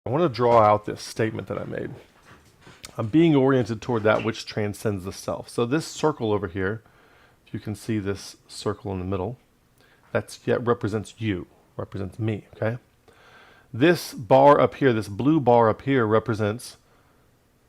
I want to draw out this statement that I made. I'm being oriented toward that which transcends the self. So this circle over here, if you can see this circle in the middle, that represents you, represents me, okay? This bar up here, this blue bar up here, represents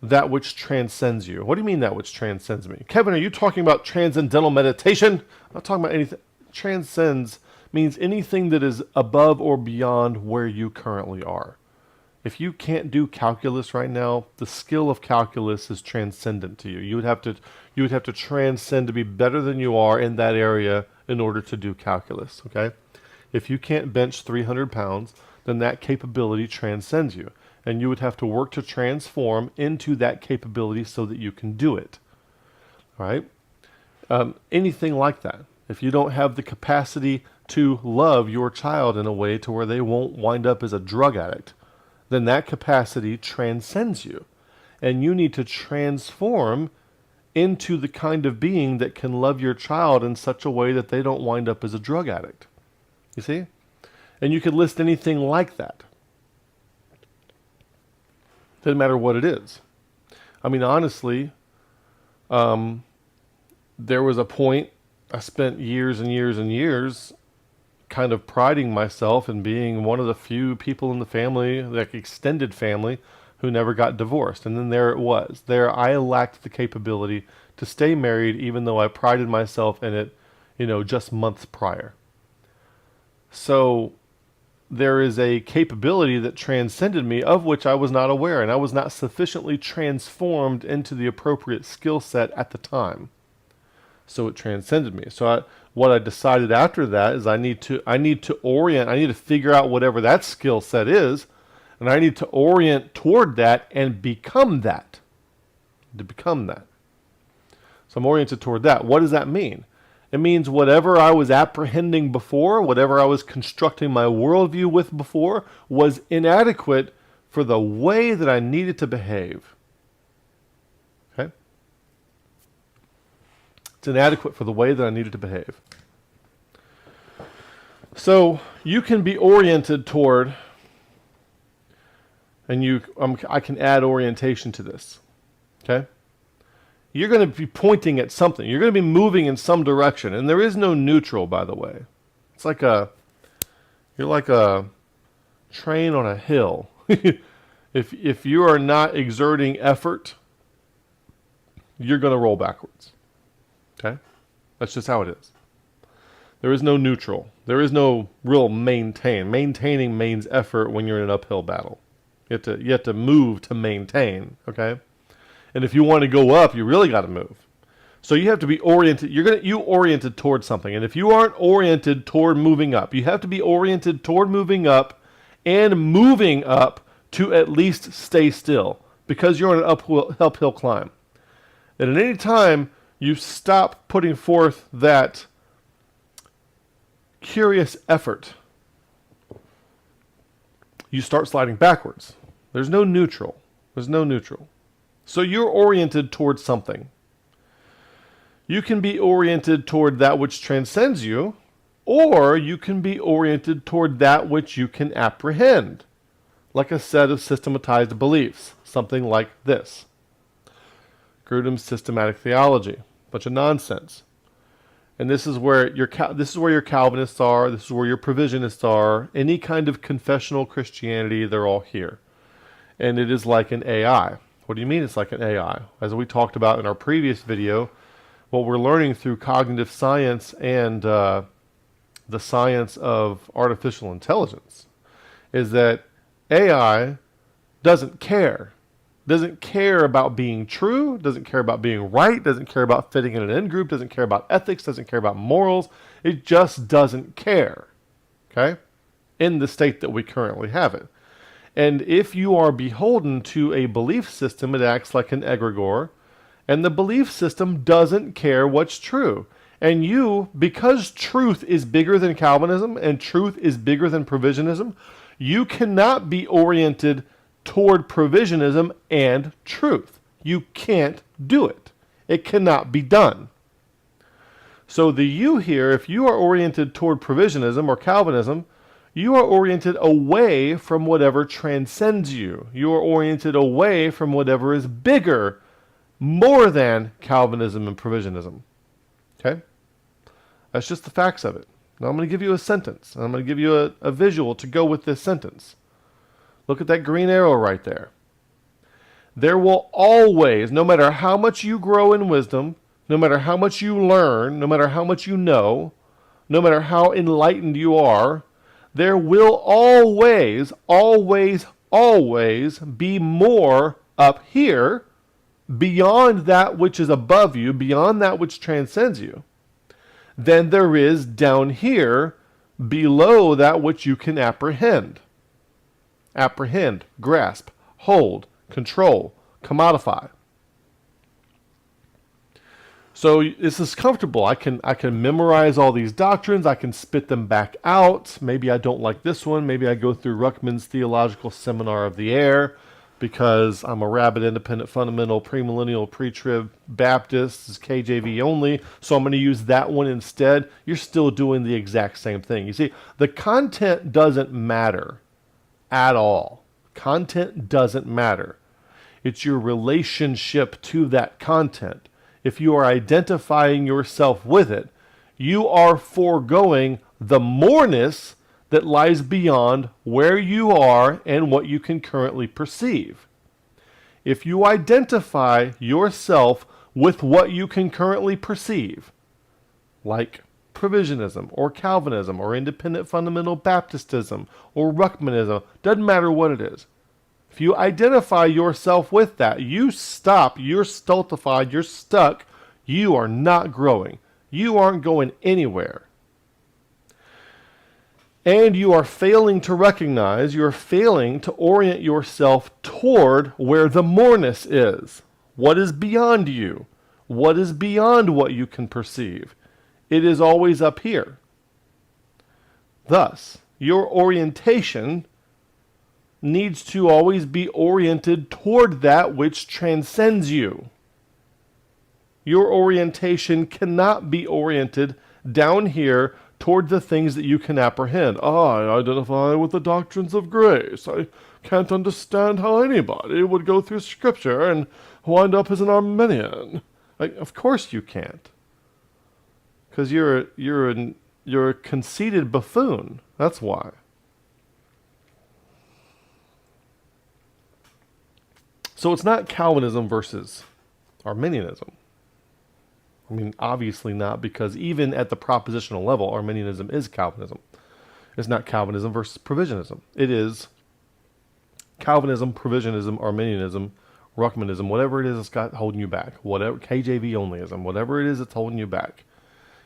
that which transcends you. What do you mean that which transcends me? Kevin, are you talking about transcendental meditation? I'm not talking about anything. Transcends means anything that is above or beyond where you currently are. If you can't do calculus right now, the skill of calculus is transcendent to you. You would have to transcend to be better than you are in that area in order to do calculus, okay? If you can't bench 300 pounds, then that capability transcends you. And you would have to work to transform into that capability so that you can do it, all right? Anything like that. If you don't have the capacity to love your child in a way to where they won't wind up as a drug addict, then that capacity transcends you. And you need to transform into the kind of being that can love your child in such a way that they don't wind up as a drug addict. You see? And you could list anything like that. Doesn't matter what it is. I mean, honestly, there was a point I spent years and years and years kind of priding myself in being one of the few people in the family, like extended family, who never got divorced. And then there it was. There I lacked the capability to stay married even though I prided myself in it, just months prior. So there is a capability that transcended me of which I was not aware, and I was not sufficiently transformed into the appropriate skill set at the time. So it transcended me. So what I decided after that is I need to figure out whatever that skill set is, and I need to orient toward that and become that. To become that. So I'm oriented toward that. What does that mean? It means whatever I was apprehending before, whatever I was constructing my worldview with before, was inadequate for the way that I needed to behave. Okay? It's inadequate for the way that I needed to behave. So you can be oriented toward, and I can add orientation to this. Okay? You're going to be pointing at something. You're going to be moving in some direction. And there is no neutral, by the way. It's like you're like a train on a hill. If you are not exerting effort, you're going to roll backwards. Okay? That's just how it is. There is no neutral. There is no real maintain. Maintaining means effort when you're in an uphill battle. You have to move to maintain, okay? And if you want to go up, you really got to move. So you have to be oriented. You oriented toward something. And if you aren't oriented toward moving up, you have to be oriented toward moving up and moving up to at least stay still because you're on an uphill climb. And at any time you stop putting forth that curious effort, you start sliding backwards. There's no neutral. There's no neutral. So you're oriented towards something. You can be oriented toward that which transcends you, or you can be oriented toward that which you can apprehend, like a set of systematized beliefs, something like this. Grudem's systematic theology, bunch of nonsense. And this is where your Calvinists are, this is where your provisionists are, any kind of confessional Christianity, they're all here. And it is like an AI. What do you mean it's like an AI? As we talked about in our previous video, what we're learning through cognitive science and the science of artificial intelligence is that AI doesn't care. Doesn't care about being true, doesn't care about being right, doesn't care about fitting in an in-group, doesn't care about ethics, doesn't care about morals. It just doesn't care, okay, in the state that we currently have it. And if you are beholden to a belief system, it acts like an egregore, and the belief system doesn't care what's true. And you, because truth is bigger than Calvinism and truth is bigger than provisionism, you cannot be oriented toward provisionism and truth. You can't do it. It cannot be done. So the you here, if you are oriented toward provisionism or Calvinism, You are oriented away from whatever transcends you. You are oriented away from whatever is bigger, more than Calvinism and provisionism. Okay? That's just the facts of it. Now I'm going to give you a sentence, and I'm going to give you a visual to go with this sentence. Look at that green arrow right there. There will always, no matter how much you grow in wisdom, no matter how much you learn, no matter how much you know, no matter how enlightened you are, there will always, always, always be more up here beyond that which is above you, beyond that which transcends you, than there is down here below that which you can apprehend. Apprehend, grasp, hold, control, commodify. So this is comfortable. I can memorize all these doctrines. I can spit them back out. Maybe I don't like this one. Maybe I go through Ruckman's Theological Seminar of the Air because I'm a rabid, independent, fundamental, premillennial, pre-trib Baptist. This is KJV only, so I'm going to use that one instead. You're still doing the exact same thing. You see, the content doesn't matter at all. Content doesn't matter. It's your relationship to that content. If you are identifying yourself with it, you are foregoing the moreness that lies beyond where you are and what you can currently perceive. If you identify yourself with what you can currently perceive, like provisionism or Calvinism or independent fundamental Baptistism or Ruckmanism, doesn't matter what it is. If you identify yourself with that, you stop, you're stultified, you're stuck, you are not growing. You aren't going anywhere. And you are failing to recognize, you're failing to orient yourself toward where the moreness is. What is beyond you? What is beyond what you can perceive? It is always up here. Thus, your orientation needs to always be oriented toward that which transcends you. Your orientation cannot be oriented down here toward the things that you can apprehend. I identify with the doctrines of grace. I can't understand how anybody would go through Scripture and wind up as an Arminian. Of course you can't. Because you're a conceited buffoon. That's why. So it's not Calvinism versus Arminianism. I mean, obviously not, because even at the propositional level, Arminianism is Calvinism. It's not Calvinism versus provisionism. It is Calvinism, provisionism, Arminianism, Ruckmanism, whatever it is that's got holding you back, whatever KJV onlyism, whatever it is that's holding you back,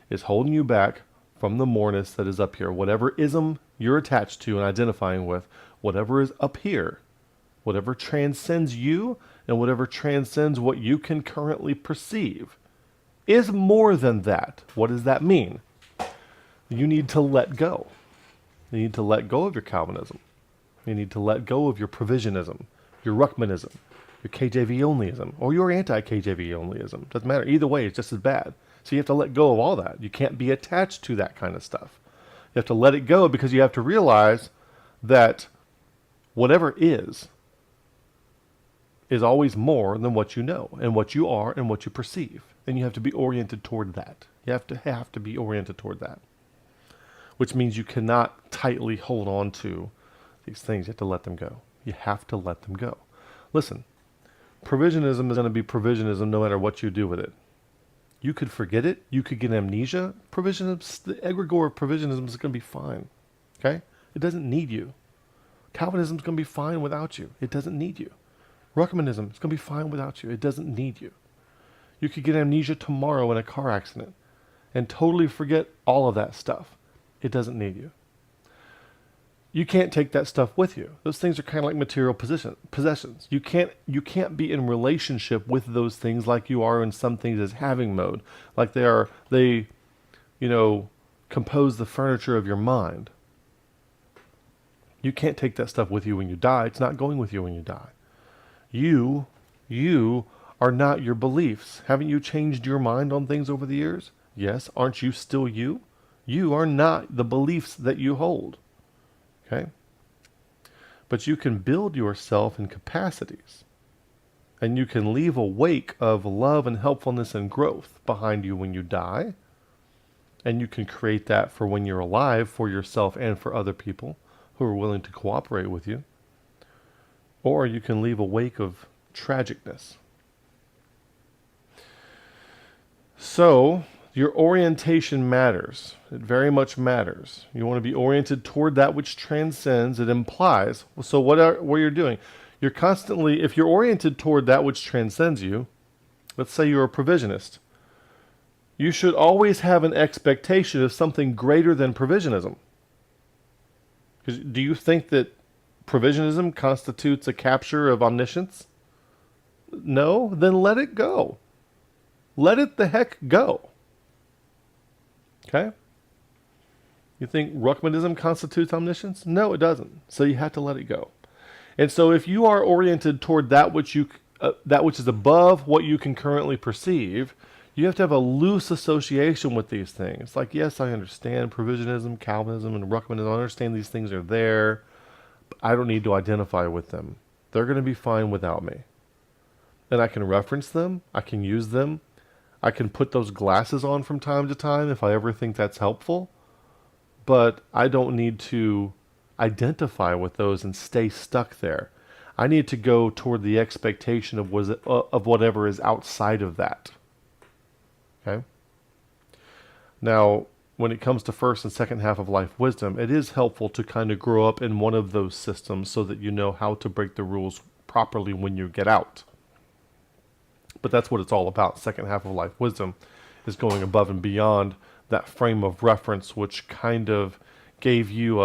is holding you back from the moreness that is up here. Whatever ism you're attached to and identifying with, whatever is up here, whatever transcends you and whatever transcends what you can currently perceive, is more than that. What does that mean? You need to let go. You need to let go of your Calvinism. You need to let go of your provisionism, your Ruckmanism, your KJV onlyism, or your anti-KJV onlyism. Doesn't matter. Either way, it's just as bad. So you have to let go of all that. You can't be attached to that kind of stuff. You have to let it go because you have to realize that whatever is always more than what you know and what you are and what you perceive. And you have to be oriented toward that. You have to be oriented toward that. Which means you cannot tightly hold on to these things. You have to let them go. You have to let them go. Listen, provisionism is going to be provisionism no matter what you do with it. You could forget it. You could get amnesia. Provisionism, the egregore of provisionism is going to be fine. Okay? It doesn't need you. Calvinism is going to be fine without you. It doesn't need you. Ruckmanism is going to be fine without you. It doesn't need you. You could get amnesia tomorrow in a car accident and totally forget all of that stuff. It doesn't need you. You can't take that stuff with you. Those things are kind of like material possessions. You can't be in relationship with those things like you are in some things as having mode. Like they compose the furniture of your mind. You can't take that stuff with you when you die. It's not going with you when you die. You are not your beliefs. Haven't you changed your mind on things over the years? Yes. Aren't you still you? You are not the beliefs that you hold. Okay? But you can build yourself in capacities. And you can leave a wake of love and helpfulness and growth behind you when you die. And you can create that for when you're alive, for yourself and for other people who are willing to cooperate with you. Or you can leave a wake of tragicness. So, your orientation matters. It very much matters. You want to be oriented toward that which transcends. It implies. So what you're doing? You're constantly, if you're oriented toward that which transcends you, let's say you're a provisionist, you should always have an expectation of something greater than provisionism. Because do you think that provisionism constitutes a capture of omniscience? No? Then let it go. Let it the heck go. Okay? You think Ruckmanism constitutes omniscience? No, it doesn't. So you have to let it go. And so if you are oriented toward that which is above what you can currently perceive, you have to have a loose association with these things. Like, yes, I understand provisionism, Calvinism, and Ruckmanism. I understand these things are there, but I don't need to identify with them. They're going to be fine without me. And I can reference them. I can use them. I can put those glasses on from time to time if I ever think that's helpful. But I don't need to identify with those and stay stuck there. I need to go toward the expectation of whatever is outside of that. Okay? Now, when it comes to first and second half of life wisdom, it is helpful to kind of grow up in one of those systems so that you know how to break the rules properly when you get out. But that's what it's all about. Second half of life wisdom is going above and beyond that frame of reference, which kind of gave you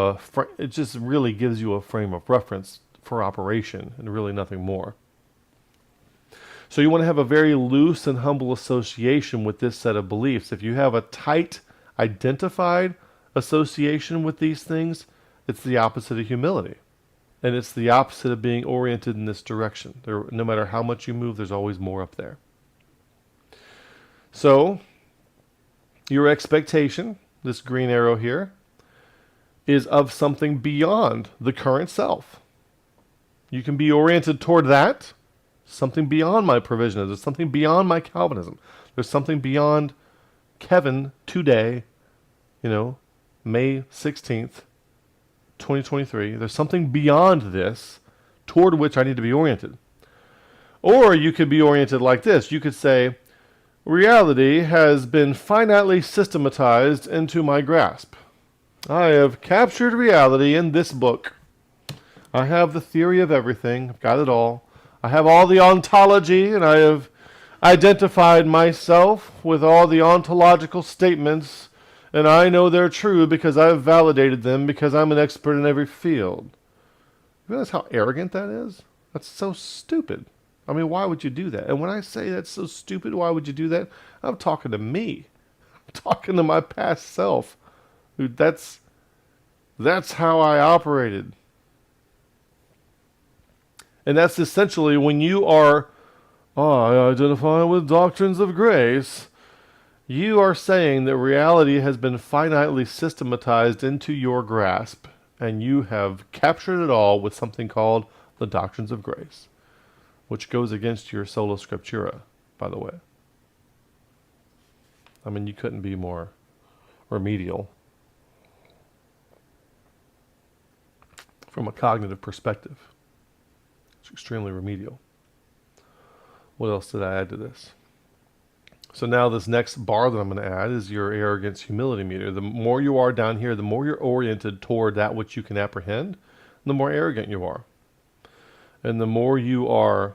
it just really gives you a frame of reference for operation and really nothing more. So you want to have a very loose and humble association with this set of beliefs. If you have a tight, identified association with these things, it's the opposite of humility. And it's the opposite of being oriented in this direction. No matter how much you move, there's always more up there. So, your expectation, this green arrow here, is of something beyond the current self. You can be oriented toward that, something beyond my provisionism, there's something beyond my Calvinism. There's something beyond Kevin today, May 16th, 2023. There's something beyond this toward which I need to be oriented. Or you could be oriented like this. You could say, reality has been finitely systematized into my grasp. I have captured reality in this book. I have the theory of everything. I've got it all. I have all the ontology, and I have identified myself with all the ontological statements, and I know they're true because I've validated them because I'm an expert in every field. You realize how arrogant that is? That's so stupid. I mean, why would you do that? And when I say that's so stupid, why would you do that? I'm talking to me. I'm talking to my past self. Dude, that's how I operated. And that's essentially when you are, I identify with doctrines of grace, you are saying that reality has been finitely systematized into your grasp, and you have captured it all with something called the doctrines of grace, which goes against your sola scriptura, by the way. I mean, you couldn't be more remedial from a cognitive perspective. It's extremely remedial. What else did I add to this? So now this next bar that I'm going to add is your arrogance humility meter. The more you are down here, the more you're oriented toward that which you can apprehend, the more arrogant you are. And the more you are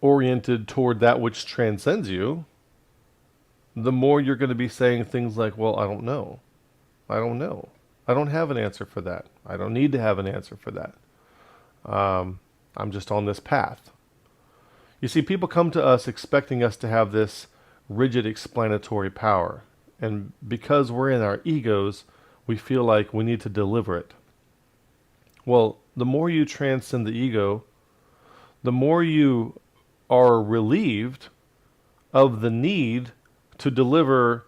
oriented toward that which transcends you, the more you're going to be saying things like, well, I don't know. I don't know. I don't have an answer for that. I don't need to have an answer for that. I'm just on this path. You see, people come to us expecting us to have this rigid explanatory power. And because we're in our egos, we feel like we need to deliver it. Well, the more you transcend the ego, the more you are relieved of the need to deliver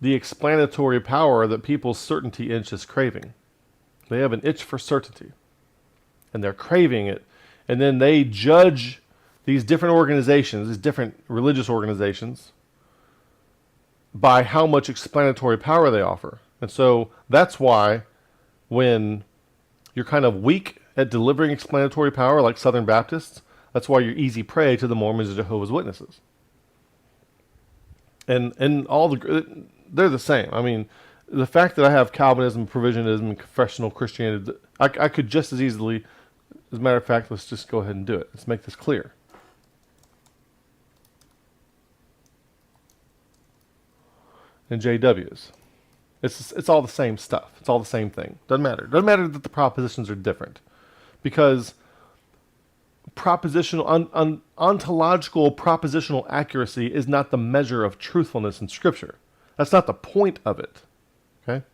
the explanatory power that people's certainty itch is craving. They have an itch for certainty, and they're craving it, and then they judge these different organizations, these different religious organizations, by how much explanatory power they offer. And so that's why when you're kind of weak at delivering explanatory power, like Southern Baptists, that's why you're easy prey to the Mormons and Jehovah's Witnesses. And all they're the same. I mean, the fact that I have Calvinism, Provisionism, and confessional Christianity, I could just as easily, as a matter of fact, let's just go ahead and do it. Let's make this clear. And JWs. It's all the same stuff. It's all the same thing. Doesn't matter. Doesn't matter that the propositions are different. Because ontological propositional accuracy is not the measure of truthfulness in Scripture. That's not the point of it. Okay?